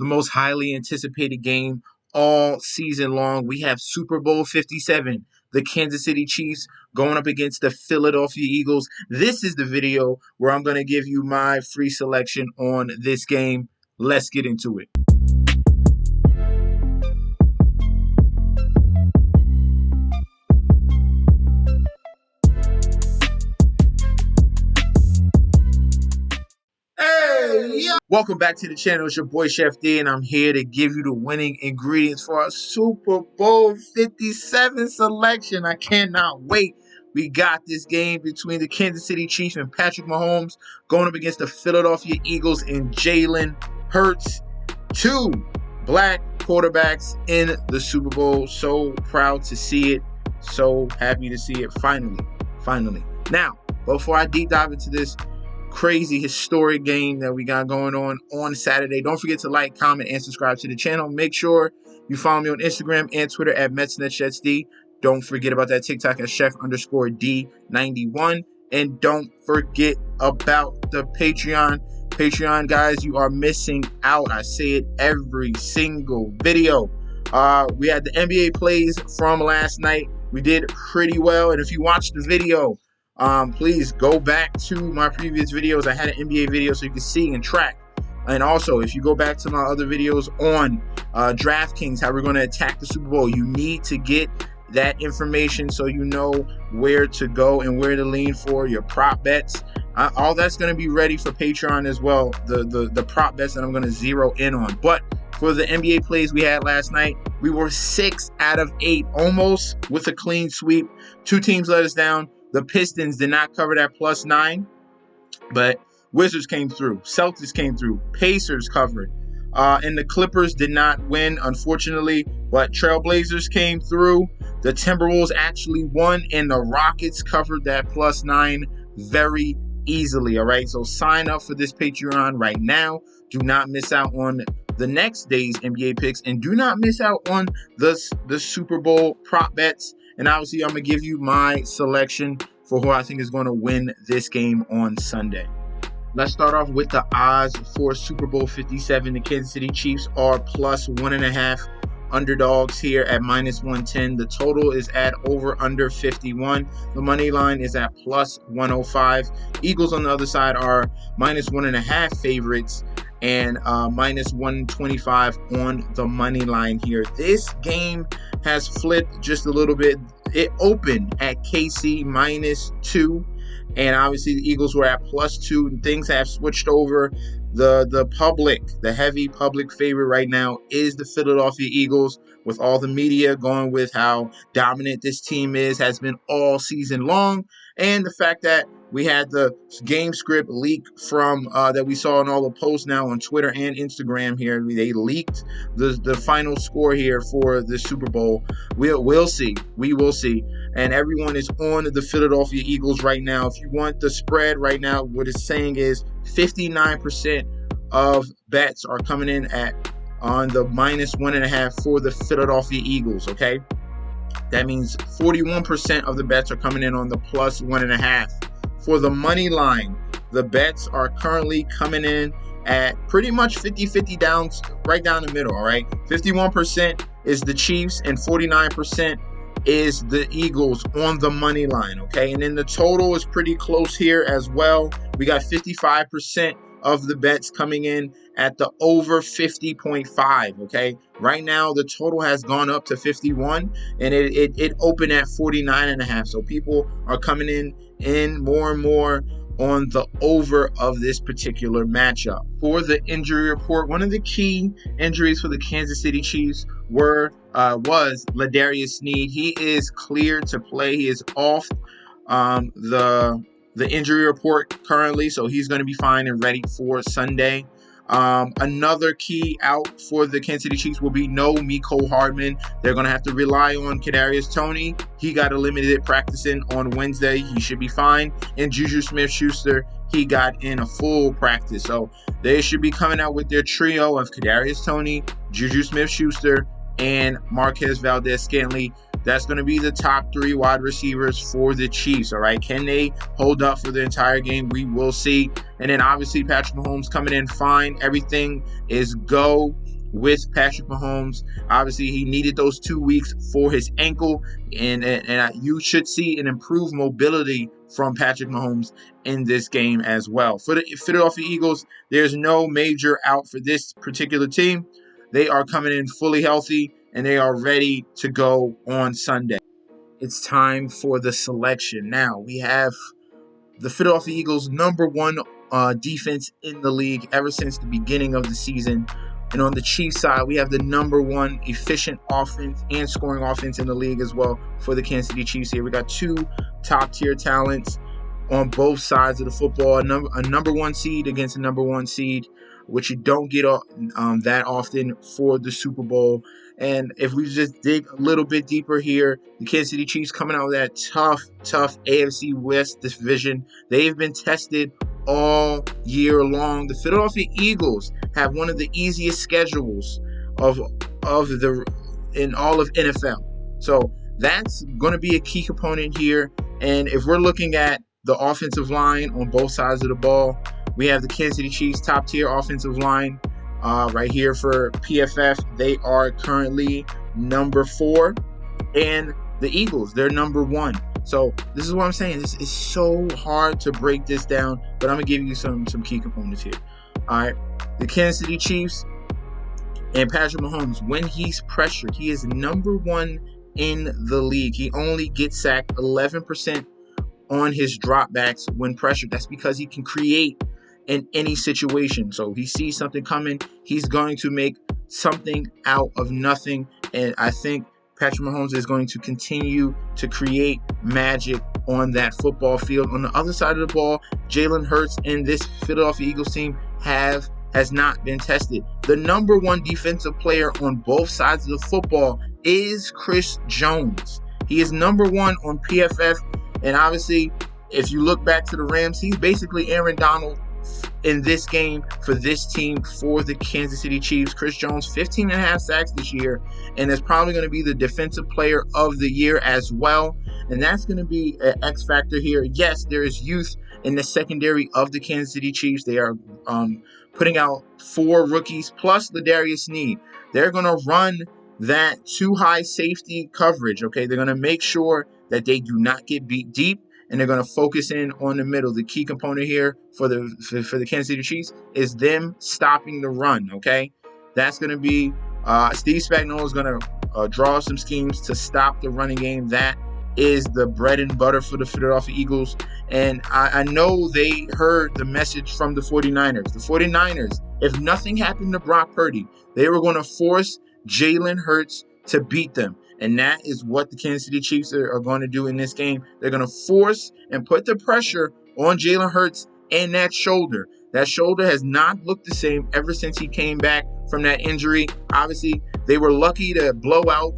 the most highly anticipated game all season long. We have Super Bowl 57, the Kansas City Chiefs going up against the Philadelphia Eagles. This is the video where I'm going to give you my free selection on this game. Let's get into it. Welcome back to the channel. It's your boy Chef D, and I'm here to give you the winning ingredients for our Super Bowl 57 selection. I cannot wait. We got this game between the Kansas City Chiefs and Patrick Mahomes going up against the Philadelphia Eagles and Jalen Hurts. Two black quarterbacks in the Super Bowl. So proud to see it. So happy to see it finally. Now, before I deep dive into this crazy historic game that we got going on Saturday, don't forget to like, comment, and subscribe to the channel. Make sure you follow me on Instagram and Twitter at MetsNetShetsD. Don't forget about that TikTok at Chef_D91. And don't forget about the Patreon. Patreon, guys, you are missing out. I say it every single video. We had the NBA plays from last night. We did pretty well. And if you watched the video, please go back to my previous videos. I had an NBA video so you can see and track. And also, if you go back to my other videos on DraftKings, how we're going to attack the Super Bowl, you need to get that information so you know where to go and where to lean for your prop bets. All that's going to be ready for Patreon as well, the prop bets that I'm going to zero in on. But for the NBA plays we had last night, we were 6 out of 8, almost with a clean sweep. Two teams let us down. The Pistons did not cover that +9, but Wizards came through. Celtics came through. Pacers covered. And the Clippers did not win, unfortunately, but Trailblazers came through. The Timberwolves actually won, and the Rockets covered that +9 very easily, all right? So sign up for this Patreon right now. Do not miss out on the next day's NBA picks, and do not miss out on the Super Bowl prop bets. And obviously, I'm going to give you my selection for who I think is going to win this game on Sunday. Let's start off with the odds for Super Bowl 57. The Kansas City Chiefs are +1.5 underdogs here at -110. The total is at over under 51. The money line is at +105. Eagles on the other side are -1.5 favorites and -125 on the money line here. This game has flipped just a little bit. It opened at KC -2, and obviously the Eagles were at +2, and things have switched over. The heavy public favorite right now is the Philadelphia Eagles, with all the media going with how dominant this team has been all season long, and the fact that we had the game script leak from that we saw in all the posts now on Twitter and Instagram here. They leaked the final score here for the Super Bowl. We'll see. We will see. And everyone is on the Philadelphia Eagles right now. If you want the spread right now, what it's saying is 59% of bets are coming in on the -1.5 for the Philadelphia Eagles, okay? That means 41% of the bets are coming in on the +1.5. For the money line, the bets are currently coming in at pretty much 50-50 down, right down the middle, all right? 51% is the Chiefs and 49% is the Eagles on the money line, okay? And then the total is pretty close here as well. We got 55% of the bets coming in at the over 50.5, okay? Right now, the total has gone up to 51, and it opened at 49.5. So people are coming in more and more on the over of this particular matchup. For the injury report, one of the key injuries for the Kansas City Chiefs was Ladarius Sneed. He is cleared to play. He is off the injury report currently, so he's going to be fine and ready for Sunday. Another key out for the Kansas City Chiefs will be no Mecole Hardman. They're going to have to rely on Kadarius Toney. He got a limited practicing on Wednesday. He should be fine. And Juju Smith-Schuster, he got in a full practice. So they should be coming out with their trio of Kadarius Toney, Juju Smith-Schuster, and Marquez Valdez-Scantling That's going to be the top 3 wide receivers for the Chiefs. All right, can they hold up for the entire game? We will see. And then obviously Patrick Mahomes coming in fine. Everything is go with Patrick Mahomes. Obviously, he needed those 2 weeks for his ankle, and you should see an improved mobility from Patrick Mahomes in this game as well. For the Philadelphia Eagles, there's no major out for this particular team. They are coming in fully healthy, and they are ready to go on Sunday. It's time for the selection. Now, we have the Philadelphia Eagles' #1 defense in the league ever since the beginning of the season. And on the Chiefs side, we have the #1 efficient offense and scoring offense in the league as well for the Kansas City Chiefs here. We got 2 top-tier talents on both sides of the football. A #1 seed against a #1 seed, which you don't get that often for the Super Bowl. And if we just dig a little bit deeper here, the Kansas City Chiefs coming out of that tough AFC West division, they've been tested all year long. The Philadelphia Eagles have one of the easiest schedules in all of NFL. So that's going to be a key component here. And if we're looking at the offensive line on both sides of the ball, we have the Kansas City Chiefs top tier offensive line right here for PFF. They are currently #4, and the Eagles, they're #1. So this is what I'm saying. This is so hard to break this down, but I'm gonna give you some key components here. All right, the Kansas City Chiefs and Patrick Mahomes, when he's pressured, he is #1 in the league. He only gets sacked 11% on his dropbacks when pressured. That's because he can create in any situation. So he sees something coming, he's going to make something out of nothing. And I think Patrick Mahomes is going to continue to create magic on that football field. On the other side of the ball, Jalen Hurts and this Philadelphia Eagles team has not been tested. The #1 defensive player on both sides of the football is Chris Jones. He is #1 on PFF. And obviously, if you look back to the Rams, he's basically Aaron Donald in this game for this team, for the Kansas City Chiefs. Chris Jones, 15.5 sacks this year, and is probably going to be the defensive player of the year as well. And that's going to be an X factor here. Yes, there is youth in the secondary of the Kansas City Chiefs. They are putting out 4 rookies plus Ladarius Sneed. They're going to run that too high safety coverage. Okay, they're going to make sure that they do not get beat deep, and they're going to focus in on the middle. The key component here for the Kansas City Chiefs is them stopping the run. Okay, that's going to be Steve Spagnuolo is going to draw some schemes to stop the running game. That is the bread and butter for the Philadelphia Eagles. And I know they heard the message from the 49ers. The 49ers, if nothing happened to Brock Purdy, they were going to force Jalen Hurts to beat them. And that is what the Kansas City Chiefs are going to do in this game. They're going to force and put the pressure on Jalen Hurts and that shoulder. That shoulder has not looked the same ever since he came back from that injury. Obviously, they were lucky to blow out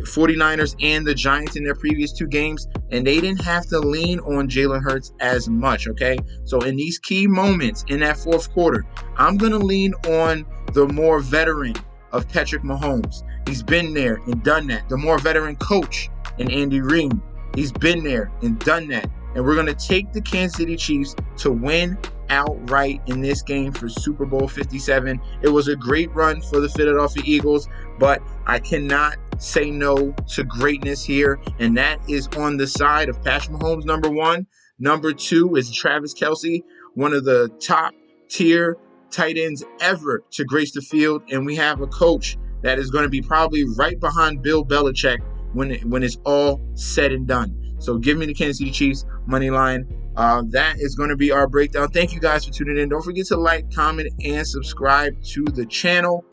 49ers and the Giants in their previous 2 games, and they didn't have to lean on Jalen Hurts as much, okay? So in these key moments in that 4th quarter, I'm going to lean on the more veteran of Patrick Mahomes. He's been there and done that. The more veteran coach in Andy Reid. He's been there and done that. And we're going to take the Kansas City Chiefs to win outright in this game for Super Bowl 57. It was a great run for the Philadelphia Eagles, but I cannot say no to greatness here. And that is on the side of Patrick Mahomes, #1. #2 is Travis Kelce, one of the top tier tight ends ever to grace the field. And we have a coach that is going to be probably right behind Bill Belichick when it's all said and done. So give me the Kansas City Chiefs money line. That is going to be our breakdown. Thank you guys for tuning in. Don't forget to like, comment, and subscribe to the channel.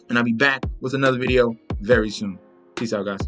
And I'll be back with another video very soon. Peace out, guys.